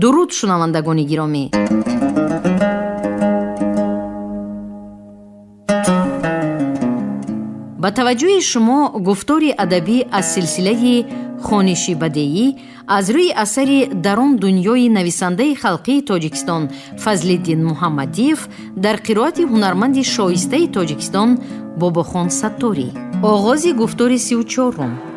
дуруд шунавандагони гиромӣ. ба таваҷҷӯҳи шумо гуфтори адабӣ аз силсилаи хониши бадеӣ аз рӯи асари дар он дунёи нависандаи халқии Тоҷикистон Фазлиддин Муҳаммадиев дар қироати ҳунарманди шоистаи Тоҷикистон Бобохон Сатторӣ. оғози гуфтори 34.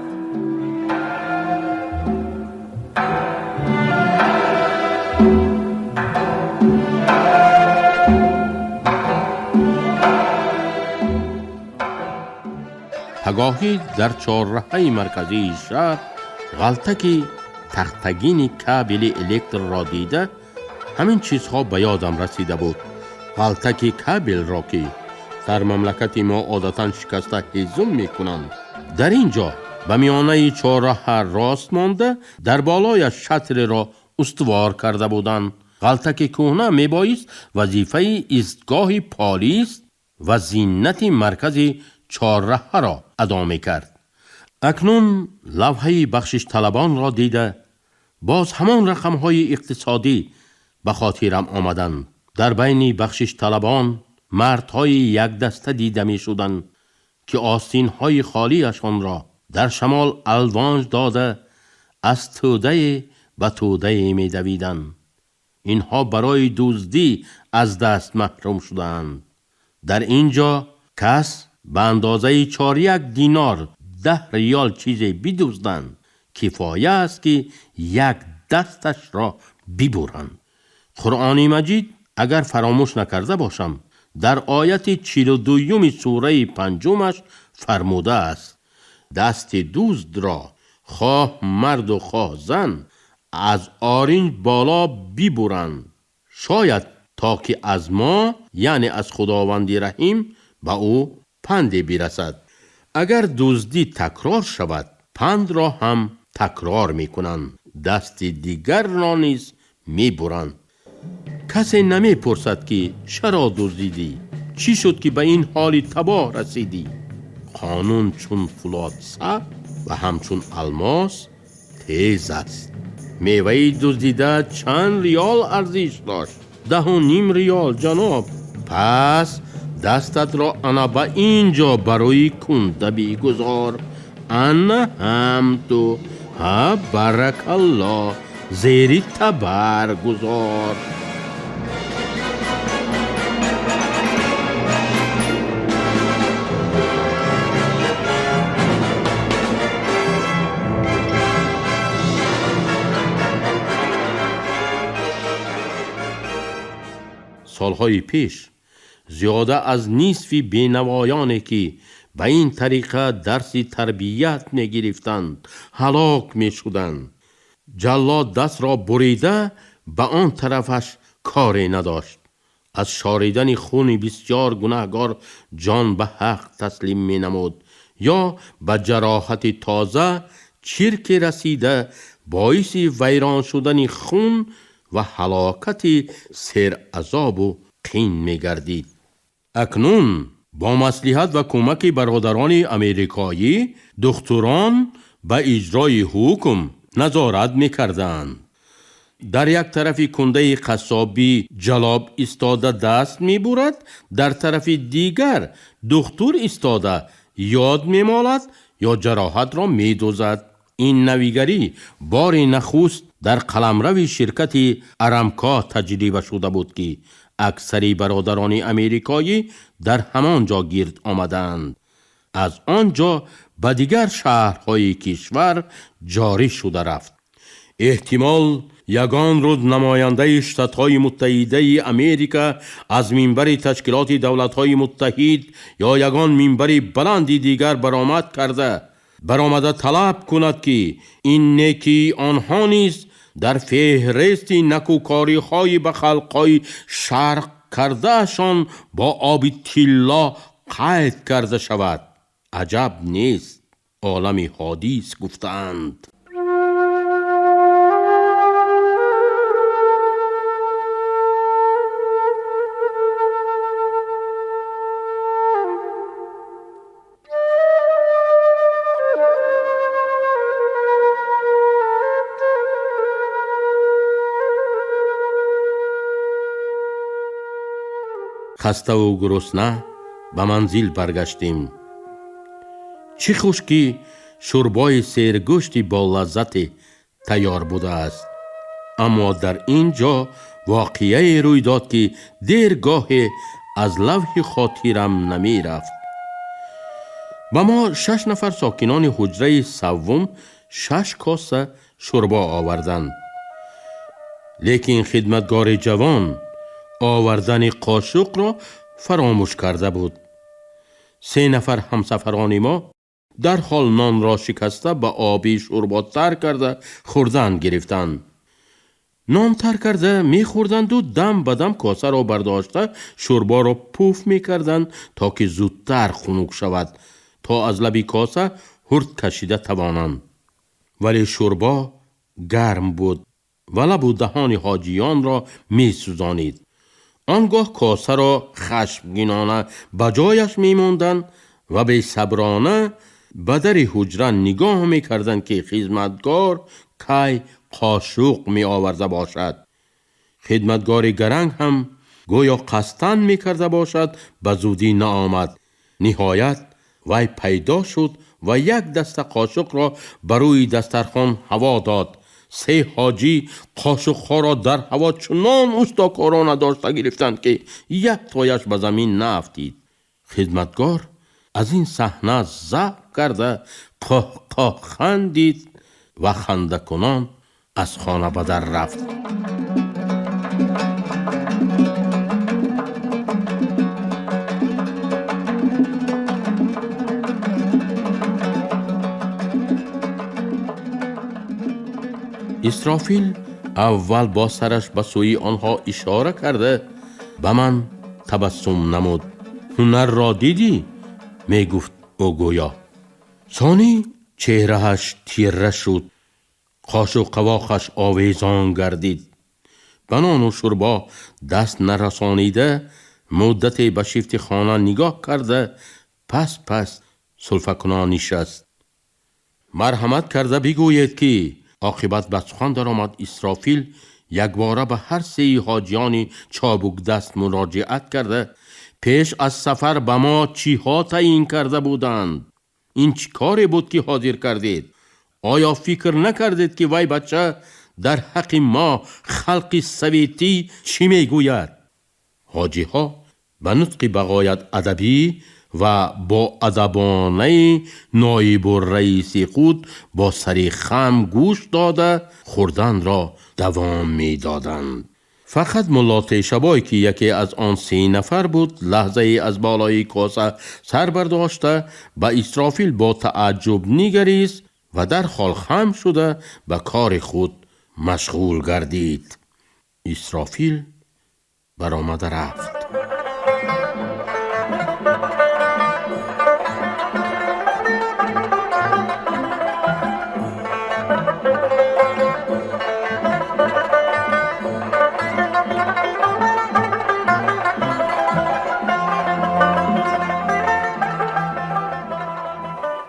پگاهی در چهارراهه مرکزی شهر غلطکی تختگین کابل الکتر را دیده همین چیزها به یادم رسیده بود. غلطکی کابل را که در مملکت ما عادتا شکسته هیزم میکنند، در اینجا به میانه چهارراه راست مانده در بالای شطر را استوار کرده بودند. غلطکی کهنه میبایست وظیفه ایستگاه پلیس و زینت مرکز چهارراه را ادا میکرد. اکنون لوحه بخشش طلبان را دیده باز همان رقمهای اقتصادی به خاطرم آمدند. در بین بخشش طلبان مردهای یک دسته دیده می شدند که آستینهای خالیشان را در شمال الوانج داده از توده به توده می دویدند. اینها برای دزدی از دست محروم شدند. در اینجا کس به اندازه 4 دینار 10 ریال چیزی بدزدند کفایه است که یک دستش را ببرند. قرآن مجید اگر فراموش نکرده باشم در آیت 42 سوره 5 فرموده است دست دزد را خواه مرد و خواه زن از آرنج بالا ببرند، شاید تا که از ما یعنی از خداوند رحیم به او پند برسد. اگر دزدی تکرار شود پند را هم تکرار می کنند، دست دیگر را نیز می برند. کسی نمی پرسد که چرا دزدیدی، چی شد که به این حال تباه رسیدی. قانون چون فولاد سخت و همچون الماس تیز است. میوه دزدیده چند ریال ارزش داشت؟ 10.5 ریال جناب. پس دستت را انا به اینجا برای کنده بگذار. انا هم تو ها برک الله زیری تبر گذار. سالهای پیش زیاده از نصف بینوایانی که به این طریقه درس تربیت می گرفتند هلاک می شدند. جلاد دست را بریده به آن طرفش کاری نداشت. از شاریدن خون بسیار گناهکار جان به حق تسلیم می نمود یا به جراحت تازه چرک رسیده باعث ویران شدن خون و هلاکت سر عذاب و قین می گردید. اکنون با مصلحت و کمک برادران امریکایی دکتران به اجرای حکم نظارت می کردند. در یک طرف کنده قصابی جلاب ایستاده دست می برد، در طرف دیگر دکتر ایستاده یاد می مالد یا جراحت را می دوزد. این نویگری بار نخست در قلمرو شرکت ارامکا تجربه شده بود که اکثری برادران امریکایی در همان جا گرد آمدند. از آنجا به دیگر شهرهای کشور جاری شده رفت. احتمال یگان روز نماینده شتات‌های متحده امریکا از منبر تشکیلات دولت‌های متحد یا یگان منبر بلندی دیگر برآمده طلب کند که این نیکی آنها نیز در فهرست نکوکاری‌های به خلق‌های شرق کردهشان با آب طلا قید کرده شود. عجب نیست، عالم حدیث گفتند. خسته و گرسنه به منزل برگشتیم. چه خوش که شوربای سیرگوشتی با لذت تیار بوده است. اما در اینجا واقعه روی داد که دیرگاه از لوح خاطرم نمی رفت. با ما 6 نفر ساکنان حجره سوم 6 کاسه شوربا آوردند. لیکن خدمتگار جوان آوردن قاشق را فراموش کرده بود. 3 نفر همسفران ما در حال نان را شکسته به آبی شوربا تر کرده خوردن گرفتند. نان تر کرده می خوردند و دم به دم کاسه را برداشته شوربا را پوف می کردند تا که زودتر خنک شود، تا از لب کاسه هرد کشیده توانند. ولی شوربا گرم بود و لب و دهان حاجیان را می سوزانید. آنگاه کاسه را خشمگینانه به جایش می ماندند و بی صبرانه به در حجره نگاه می کردند که خدمتگار کی قاشق می آورده باشد. خدمتگار گرنگ هم گویا قصدن می کرده باشد به زودی نآمد. نهایت وی پیدا شد و یک دسته قاشق را بروی دسترخوان هوا داد. 3 حاجی قاشق ها را در هوا چنان استاکارانه داشته گرفتند که یک تایش به زمین نافتید. خدمتگار از این صحنه ضحک کرده قاه خندید و خنده کنان از خانه به در رفت. اسرافیل اول با سرش به سوی آنها اشاره کرده به من تبسم نمود. هنر را دیدی؟ می گفت او گویا. ثانی چهرهش تیره شد. قاش و قواخش آویزان گردید. به نان و شوربا دست نرسانیده مدت به شیفت خانه نگاه کرده پس سلفه کنان نشست. مرحمت کرده بگوید که عاقبت به سخن در آمد اسرافیل یک باره به هر 3 حاجیان چابک دست مراجعت کرده پیش از سفر به ما چی ها تعیین کرده بودند؟ این چی کاری بود که حاضر کردید؟ آیا فکر نکردید که وای بچه در حق ما خلق سویتی چی میگوید؟ حاجی ها به نطق بغایت ادبی و با ادبانه نایب الرئیس خود با سری خم گوش داده خوردن را دوام می دادند. فقط ملا تیشبای که یکی از آن 3 نفر بود لحظه از بالای کاسه سر برداشته به اسرافیل با تعجب نگریست و در حال خم شده به کار خود مشغول گردید. اسرافیل برآمده رفت.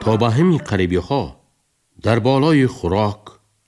تا به همین قریبی ها در بالای خوراک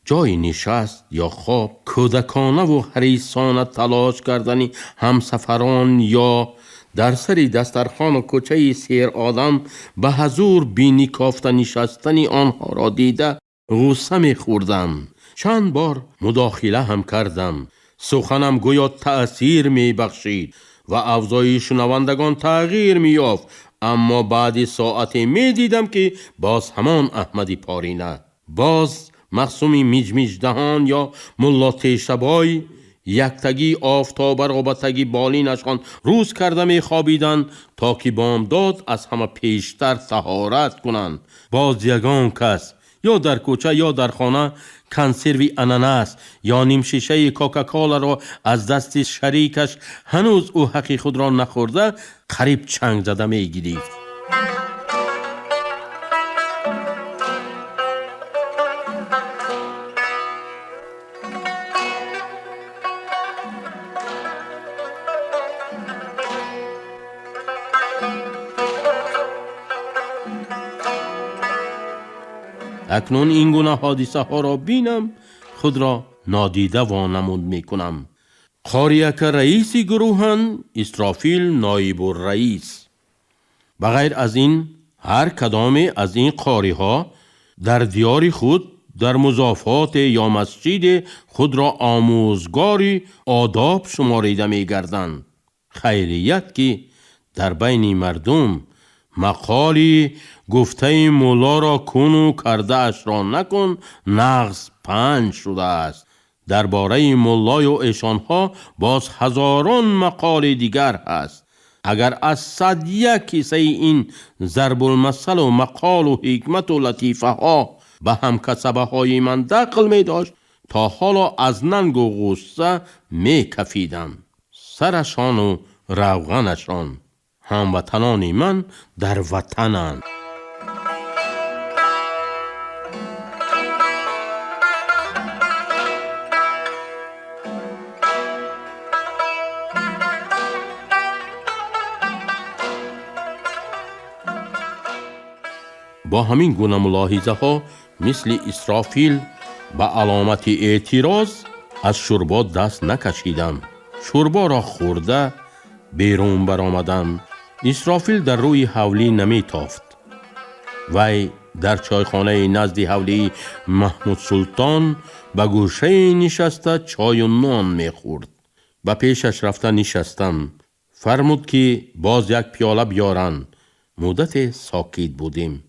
جای نشست یا خواب کودکانه و حریصانه تلاش کردنی همسفران یا در سری دسترخوان و کوچه سیر آدم به حضور بینی کافته نشستنی آنها را دیده غصه می خوردم. چند بار مداخله هم کردم. سخنم گویا تأثیر می بخشید و اوضاع شنوندگان تغییر می یافت، اما بعد ساعتی می دیدم که باز همان احمدی پارینه، باز مخصومی میج دهان یا ملا تیشبای یکتگی آفتاب را به تگی بالینشان روز کرده می خوابیدند تا که بامداد از همه پیشتر طهارت کنند. باز یگان کس یا در کوچه یا در خانه کنسروی اناناس یا نیم شیشه کوکاکولا را از دست شریکش هنوز او حقی خود را نخورده قریب چنگ زده می گرفت. اکنون این گونه حادثه ها را بینم خود را نادیده وانمود می کنم. قاریک رئیسی گروهن، اسرافیل نایب الرئیس. بغیر از این هر کدام از این قاری ها در دیار خود در مضافات یا مسجد خود را آموزگاری آداب شماریده می گردند. خیریت که در بین مردم مقالی گفته مولا را کن و کرده اش را نکن نغز 5 شده است. درباره مولای و ایشانها باز هزاران مقال دیگر هست. اگر از 101 کیسه این ضرب المثل و مقال و حکمت و لطیفه ها به هم کسبه های من دقل می داشت تا حالا از ننگ و غصه می کفیدم. سرشان و روغنشان هموطنان من در وطنند. با همین گونه ملاحظه ها مثل اسرافیل به علامت اعتراض از شوربا دست نکشیدم. شوربا را خورده بیرون برآمدم. اسرافیل در روی حولی نمی تافت. وی در چایخانه نزد حولی محمود سلطان به گوشه نشسته چای و نان می خورد. به پیشش رفته نشستم. فرمود که باز یک پیاله بیارن. مدت ساکت بودیم.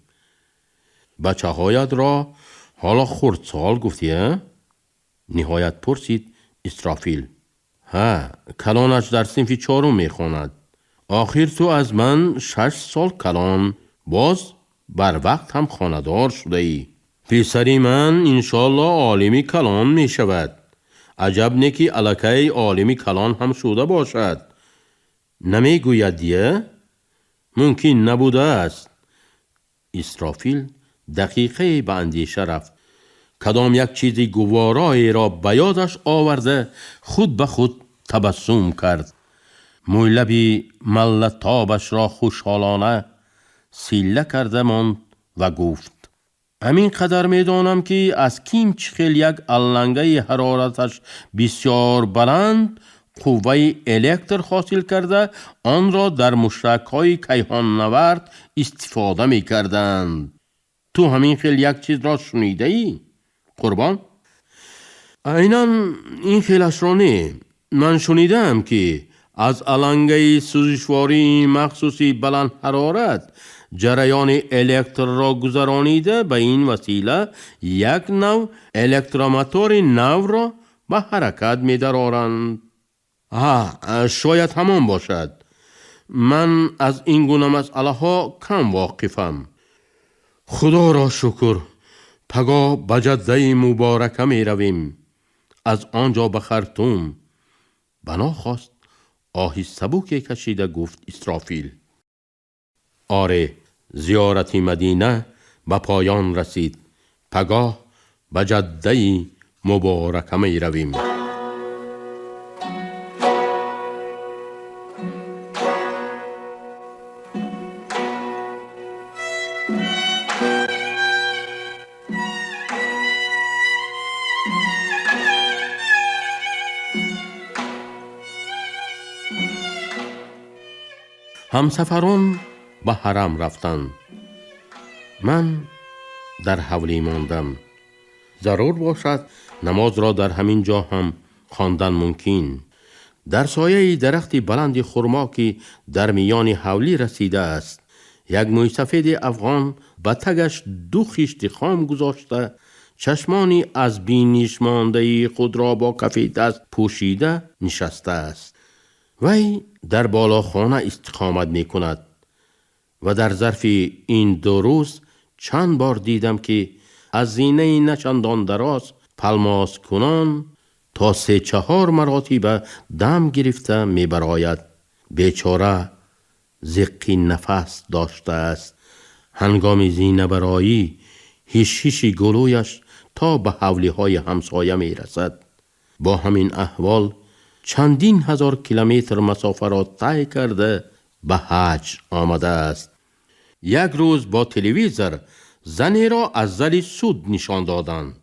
بچه هایت را حالا خردسال گفتی؟ نهایت پرسید اسرافیل. ها، کلانش در صنف 4 می خواند. آخر تو از من 6 سال کلان باز بر وقت هم خاندار شده ای. پسری من انشالله عالمی کلان می شود. عجب نه که الکی عالمی کلان هم شده باشد. نمی گوید دیه؟ ممکن نبوده است. اسرافیل دقیقه به اندیشه رفت. کدام یک چیزی گوارایی را به یادش آورده خود به خود تبسم کرد. موی لبی ملتابش را خوشحالانه سیله کرده ماند و گفت همین قدر می دانم که از کیم چخیل یک علنگه حرارتش بسیار بلند قوه الکتر حاصل کرده آن را در مشترک های کیهان نورد استفاده می کردند. تو همین خیل یک چیز را شنیده ای؟ قربان؟ عیناً این خیلش را نه. من شنیدم که از علنگه سوزشواری مخصوصی بلند حرارت جریان الکتر را گذرانیده به این وسیله یک نوع الکتروموتور نو را به حرکت می درآورند. شاید همان باشد. من از این گونه مسئله ها کم واقفم. خدا را شکر پگاه به جده مبارکه می رویم. از آنجا به خرطوم. بناخواست آهی سبوکی کشیده گفت اسرافیل. آره، زیارت مدینه به پایان رسید. پگاه به جده مبارکه می رویم. همسفران به حرم رفتند. من در حولی ماندم. ضرور باشد نماز را در همین جا هم خواندن ممکن. در سایه درخت بلند خرما که در میان حولی رسیده است یک موی سفید افغان به تگش 2 خیشت خام گذاشته چشمانی از بینش مانده خود را با کف دست پوشیده نشسته است. وی در بالا خانه استقامت می کند و در ظرف این 2 روز چند بار دیدم که از زینه نچندان دراز پلماس کنان تا 3-4 مراتب دم گرفته می براید. بیچاره زقی نفس داشته است. هنگام زینه برایی هیش گلویش تا به حولی های همسایه می رسد. با همین احوال چندین هزار کیلومتر مسافه را طی کرده به حج آمده است. یک روز با تلویزر زنی را از زل سود نشان دادند.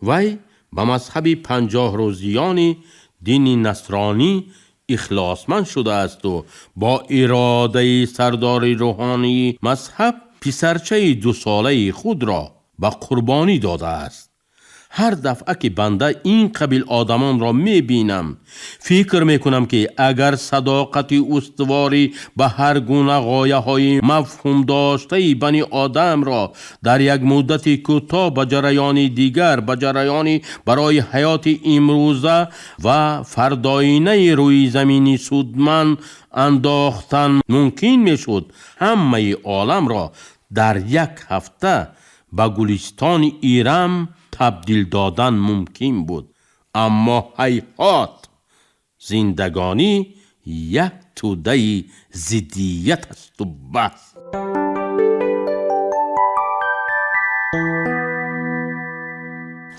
وی به مذهب 50 روزیان دین نصرانی اخلاصمند شده است و با اراده سردار روحانی مذهب پسرچه 2 ساله خود را به قربانی داده است. هر دفعه که بنده این قبیل آدمان را میبینم فکر میکنم که اگر صداقت استواری به هر گونه غایه های مفهوم داشته بنی آدم را در یک مدت کوتاه به جریان دیگر، به جریانی برای حیات امروزه و فرداینه روی زمینی سودمند انداختن ممکن میشد، همه عالم را در 1 هفته به گلستان ایران تبدیل دادن ممکن بود. اما هیهات، زندگانی یک توده ضدیت است و بس.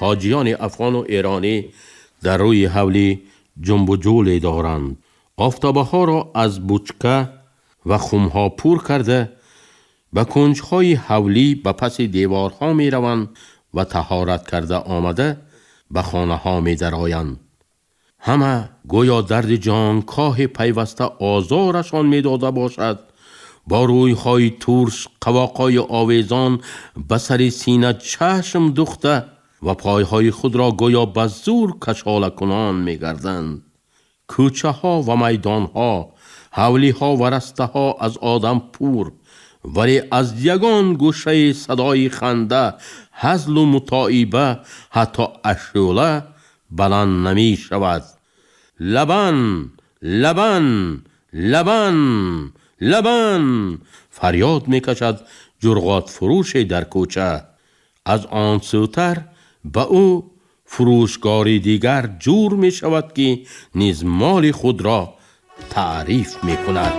حاجیان افغان و ایرانی در روی حولی جنب و جول دارند. آفتابه ها را از بوچکه و خمها پر کرده به کنجهای حولی به پس دیوارها می روند و طهارت کرده آمده به خانه ها می درآیند. همه گویا درد جانکاه پیوسته آزارشان می داده باشد. با رویهای ترش، قواقای آویزان به سر سینه چشم دوخته و پایهای خود را گویا به زور کشاله کنان می گردند. کوچه ها و میدان ها، حولی ها و رسته ها از آدم پر، ولی از یگان گوشه صدای خنده، هزل و متاعبه، حتی اشوله بلند نمی شود. لبن، لبن، لبن، لبن فریاد می کشد جرغات فروش در کوچه. از آن سوتر به او فروشگاری دیگر جور می شود که نیز مال خود را تعریف می کند.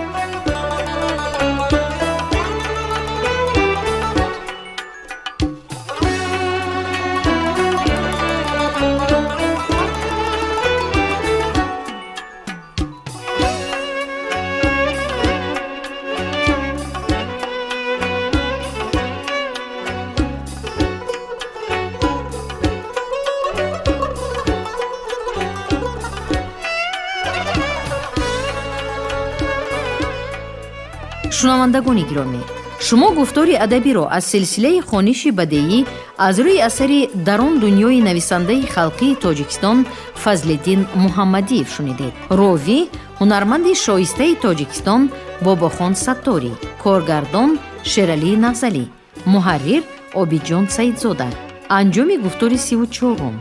شنوندگان گرامی، شما گفتاری ادبی را از سلسله خوانش بدیعی از روی اثر درون دنیای نویسنده خلقی تاجیکستان فضلالدین محمدیف شنیدید. راوی هنرمند شایسته تاجیکستان باباخان ستاری، کارگردان شیرالی نغزلی، محرر آبیجان سیدزاده. انجام گفتار 34